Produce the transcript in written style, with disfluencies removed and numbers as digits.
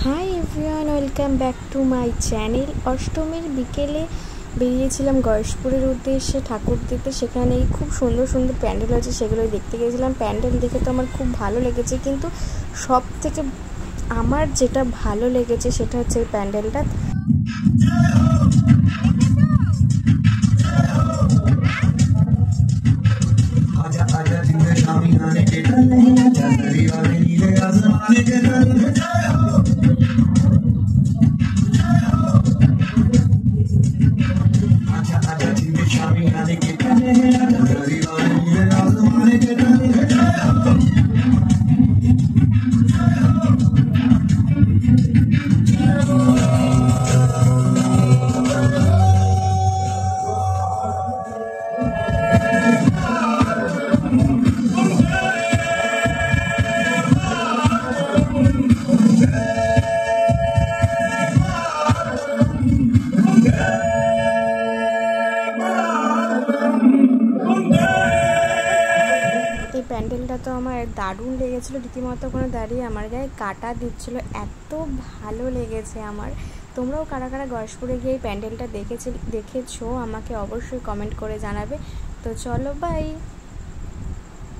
Hi everyone, welcome back to my channel. অষ্টমীর বিকেলে বেরিয়েছিলাম গয়েশপুরের উদ্দেশ্যে ঠাকুর দিতে। সেখানেই খুব সুন্দর সুন্দর প্যান্ডেল আছে, সেগুলোই দেখতে গিয়েছিলাম। প্যান্ডেল দেখে তো আমার খুব ভালো লেগেছে, কিন্তু সব থেকে আমার যেটা ভালো লেগেছে সেটা হচ্ছে এই প্যান্ডেলটা। এই প্যান্ডেলটা তো আমার দারুণ লেগেছিলো, রীতিমতো ওখানে দাঁড়িয়ে আমার গায়ে কাটা দিচ্ছিল, এত ভালো লেগেছে আমার। তোমরাও কারা কারা গয়েশপুরে গিয়ে এই প্যান্ডেলটা দেখেছো আমাকে অবশ্যই কমেন্ট করে জানাবে। তো চলো, বাই।